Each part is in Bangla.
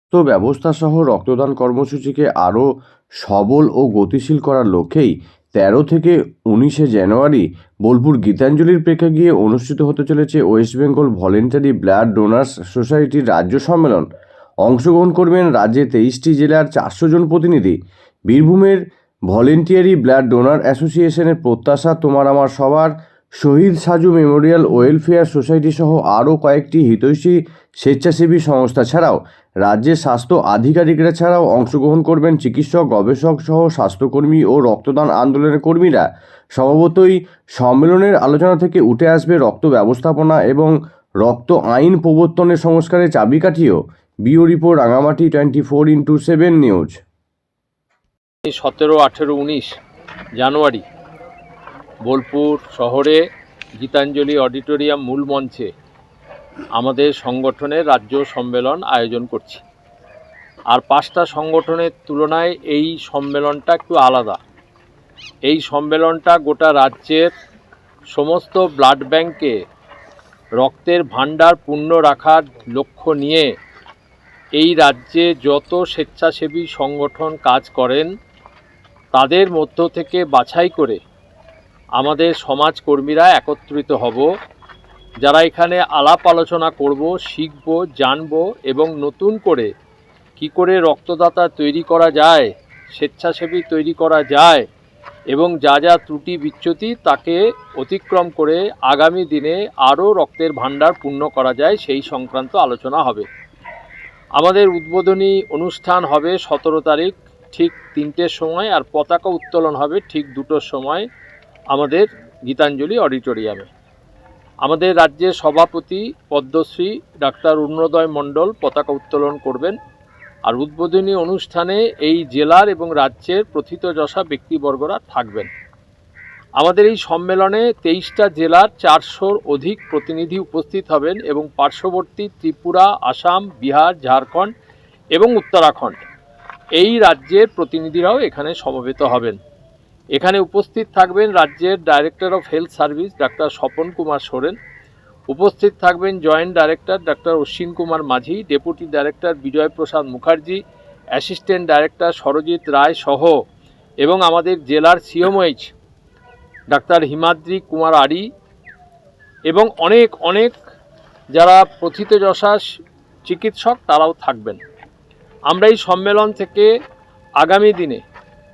স্বাস্থ্য ব্যবস্থাসহ রক্তদান কর্মসূচিকে আরও সবল ও গতিশীল করার লক্ষ্যেই ১৩ থেকে ১৯শে জানুয়ারি বোলপুর গীতাঞ্জলির প্রেক্ষাগৃহে অনুষ্ঠিত হতে চলেছে West Bengal voluntary blood donors সোসাইটির রাজ্য সম্মেলন। অংশগ্রহণ করবেন রাজ্যের ২৩টি জেলার ৪০০ জন প্রতিনিধি। বীরভূমের ভলেন্টিয়ারি ব্লাড ডোনার অ্যাসোসিয়েশনের প্রত্যাশা তোমার আমার সবার, শহীদ সাজু মেমোরিয়াল ওয়েলফেয়ার সোসাইটি সহ আরও কয়েকটি হিতৈষী স্বেচ্ছাসেবী সংস্থা ছাড়াও রাজ্যের স্বাস্থ্য আধিকারিকরা ছাড়াও অংশগ্রহণ করবেন চিকিৎসক, গবেষক সহ স্বাস্থ্যকর্মী ও রক্তদান আন্দোলনের কর্মীরা। স্বভাবতই সম্মেলনের আলোচনা থেকে উঠে আসবে রক্ত ব্যবস্থাপনা এবং রক্ত আইন প্রবর্তনের সংস্কারের চাবিকাঠিও। বিও report, Rangamati 24x7 news. 17, 18, 19 January Bolpur শহরে গীতাঞ্জলি অডিটোরিয়াম মূল মঞ্চে আমাদের সংগঠনের রাজ্য সম্মেলন আয়োজন করছি। আর 5টা সংগঠনের তুলনায় এই সম্মেলনটা একটু আলাদা। এই সম্মেলনটা গোটা রাজ্যের সমস্ত ব্লাড ব্যাংকে রক্তের ভাণ্ডার পূর্ণ রাখার লক্ষ্য নিয়ে এই রাজ্যে যত স্বেচ্ছাসেবী সংগঠন কাজ করেন তাদের মধ্য থেকে বাছাই করে আমাদের সমাজকর্মীরা একত্রিত হব, যারা এখানে আলাপ আলোচনা করব, শিখব, জানব এবং নতুন করে কি করে রক্তদাতা তৈরি করা যায়, স্বেচ্ছাসেবী তৈরি করা যায় এবং যা যা ত্রুটি বিচ্যুতি তাকে অতিক্রম করে আগামী দিনে আরও রক্তের ভাণ্ডার পূর্ণ করা যায় সেই সংক্রান্ত আলোচনা হবে। আমাদের উদ্বোধনী অনুষ্ঠান হবে 17 তারিখ ঠিক 3টের সময়, আর পতাকা উত্তোলন হবে ঠিক 2টোর সময় আমাদের গীতাঞ্জলি অডিটোরিয়ামে। আমাদের রাজ্যের সভাপতি পদ্মশ্রী ডাক্তার অরুণোদয় মণ্ডল পতাকা উত্তোলন করবেন। আর উদ্বোধনী অনুষ্ঠানে এই জেলার এবং রাজ্যের প্রথিতযশা ব্যক্তিবর্গরা থাকবেন। আমাদের এই সম্মেলনে 23টা জেলার 400-র অধিক প্রতিনিধি উপস্থিত হবেন এবং পার্শ্ববর্তী ত্রিপুরা, আসাম, বিহার, ঝাড়খণ্ড এবং উত্তরাখণ্ড এই রাজ্যের প্রতিনিধিরাও এখানে সমবেত হবেন। এখানে উপস্থিত থাকবেন রাজ্যের director of health service doctor Swapan Kumar Soren, উপস্থিত থাকবেন joint director doctor Ashwin Kumar মাঝি, ডেপুটি ডাইরেক্টর বিজয় প্রসাদ মুখার্জি, অ্যাসিস্ট্যান্ট ডাইরেক্টর সরজিৎ রায় সহ এবং আমাদের জেলার সিএমওএইচ ডাক্তার হিমাদ্রি কুমার আড়ি এবং অনেক অনেক যারা প্রথিতযশা চিকিৎসক তারাও থাকবেন। আমরা এই সম্মেলন থেকে আগামী দিনে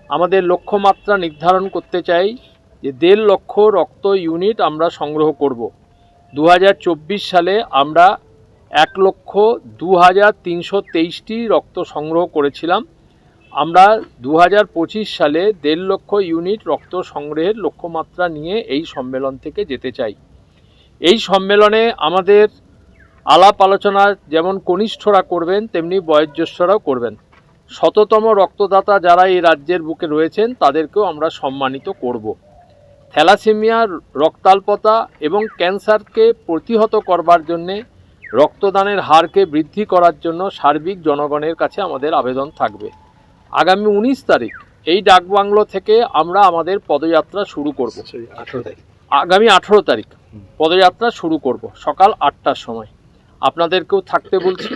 আমাদের লক্ষ্যমাত্রা নির্ধারণ করতে চাই যে 1.5 লক্ষ রক্ত ইউনিট আমরা সংগ্রহ করব। 2024 সালে আমরা 1,02,323টি রক্ত সংগ্রহ করেছিলাম। আমরা 2025 সালে 1.5 লক্ষ ইউনিট রক্ত সংগ্রহের লক্ষ্যমাত্রা নিয়ে এই সম্মেলন থেকে যেতে চাই। এই সম্মেলনে আমাদের আলাপ আলোচনা যেমন কনিষ্ঠরা করবেন তেমনি বয়োজ্যেষ্ঠরাও করবেন। শততম রক্তদাতা যারা এই রাজ্যের বুকে রয়েছেন তাদেরকেও আমরা সম্মানিত করব। থ্যালাসেমিয়া, রক্তাল্পতা এবং ক্যান্সারকে প্রতিহত করবার জন্যে রক্তদানের হারকে বৃদ্ধি করার জন্য সার্বিক জনগণের কাছে আমাদের আবেদন থাকবে। আগামী 19 তারিখ এই ডাকবাংলো থেকে আমরা আমাদের পদযাত্রা শুরু করব। আগামী 18 তারিখ পদযাত্রা শুরু করব সকাল 8টার সময়। আপনাদেরকেও থাকতে বলছি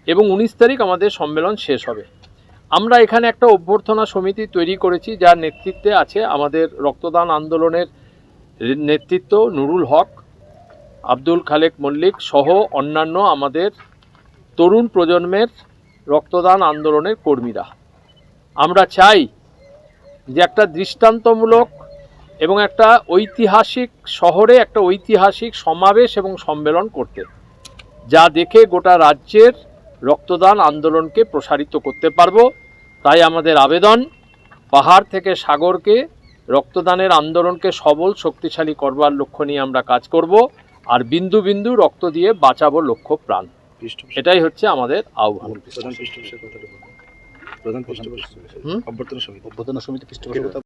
এবং 19 তারিখ আমাদের সম্মেলন শেষ হবে। আমরা এখানে একটা অভ্যর্থনা সমিতি তৈরি করেছি যার নেতৃত্বে আছে আমাদের রক্তদান আন্দোলনের নেতৃত্ব নুরুল হক, আব্দুল খালেক মল্লিক সহ অন্যান্য আমাদের তরুণ প্রজন্মের রক্তদান আন্দোলনের কর্মীরা। আমরা চাই যে একটা দৃষ্টান্তমূলক এবং একটা ঐতিহাসিক শহরে একটা ঐতিহাসিক সমাবেশ এবং সম্মেলন করতে, যা দেখে গোটা রাজ্যের রক্তদান আন্দোলনকে প্রসারিত করতে পারবো। তাই আমাদের আবেদন, পাহাড় থেকে সাগরকে রক্তদানের আন্দোলনকে সবল শক্তিশালী করবার লক্ষ্য নিয়ে আমরা কাজ করব, আর বিন্দু বিন্দু রক্ত দিয়ে বাঁচাবো লক্ষ প্রাণ। এটাই হচ্ছে আমাদের আহ্বান।